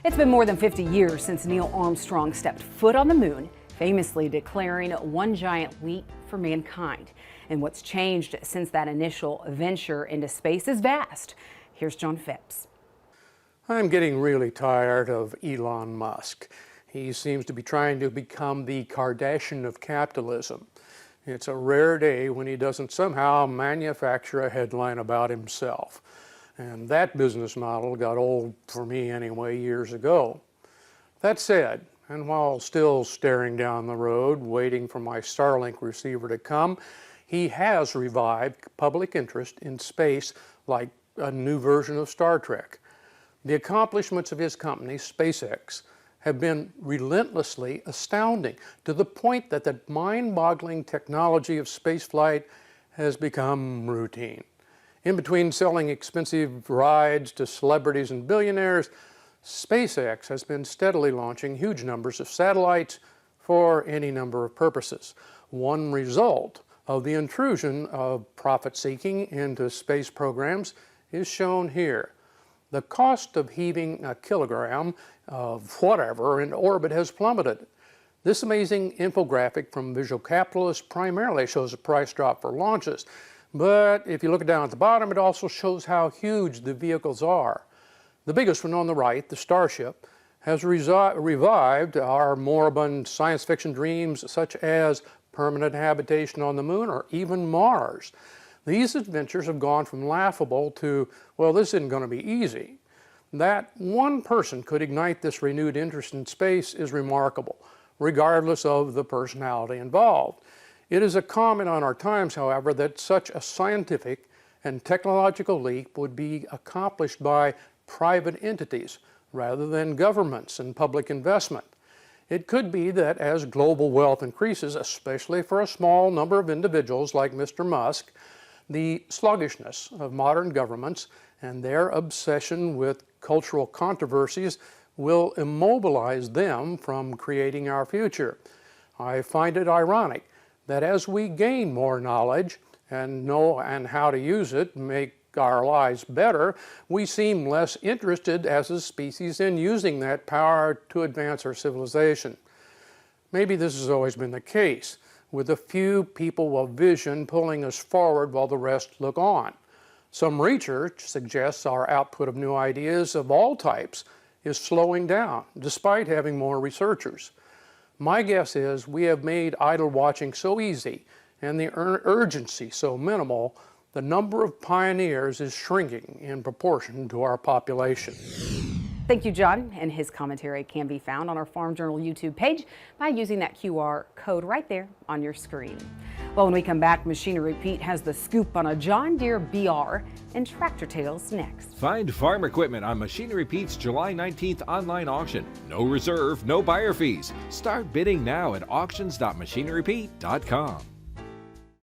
It's been more than 50 years since Neil Armstrong stepped foot on the moon, famously declaring one giant leap for mankind. And what's changed since that initial venture into space is vast. Here's John Phibbs. I'm getting really tired of Elon Musk. He seems to be trying to become the Kardashian of capitalism. It's a rare day when he doesn't somehow manufacture a headline about himself. And that business model got old for me anyway years ago. That said, and while still staring down the road, waiting for my Starlink receiver to come, he has revived public interest in space like a new version of Star Trek. The accomplishments of his company, SpaceX, have been relentlessly astounding, to the point that the mind-boggling technology of spaceflight has become routine. In between selling expensive rides to celebrities and billionaires, SpaceX has been steadily launching huge numbers of satellites for any number of purposes. One result of the intrusion of profit-seeking into space programs is shown here. The cost of heaving a kilogram of whatever in orbit has plummeted. This amazing infographic from Visual Capitalist primarily shows a price drop for launches, but if you look down at the bottom, it also shows how huge the vehicles are. The biggest one on the right, the Starship, has revived our moribund science fiction dreams such as permanent habitation on the moon or even Mars. These adventures have gone from laughable to, well, this isn't going to be easy. That one person could ignite this renewed interest in space is remarkable, regardless of the personality involved. It is a comment on our times, however, that such a scientific and technological leap would be accomplished by private entities rather than governments and public investment. It could be that as global wealth increases, especially for a small number of individuals like Mr. Musk, the sluggishness of modern governments and their obsession with cultural controversies will immobilize them from creating our future. I find it ironic that as we gain more knowledge and know how to use it, make our lives better, we seem less interested as a species in using that power to advance our civilization. Maybe this has always been the case, with a few people of vision pulling us forward while the rest look on. Some research suggests our output of new ideas of all types is slowing down, despite having more researchers. My guess is we have made idle watching so easy and the urgency so minimal, the number of pioneers is shrinking in proportion to our population. Thank you, John. And his commentary can be found on our Farm Journal YouTube page by using that QR code right there on your screen. Well, when we come back, Machinery Pete has the scoop on a John Deere BR and Tractor Tales next. Find farm equipment on Machinery Pete's July 19th online auction. No reserve, no buyer fees. Start bidding now at auctions.machinerypete.com.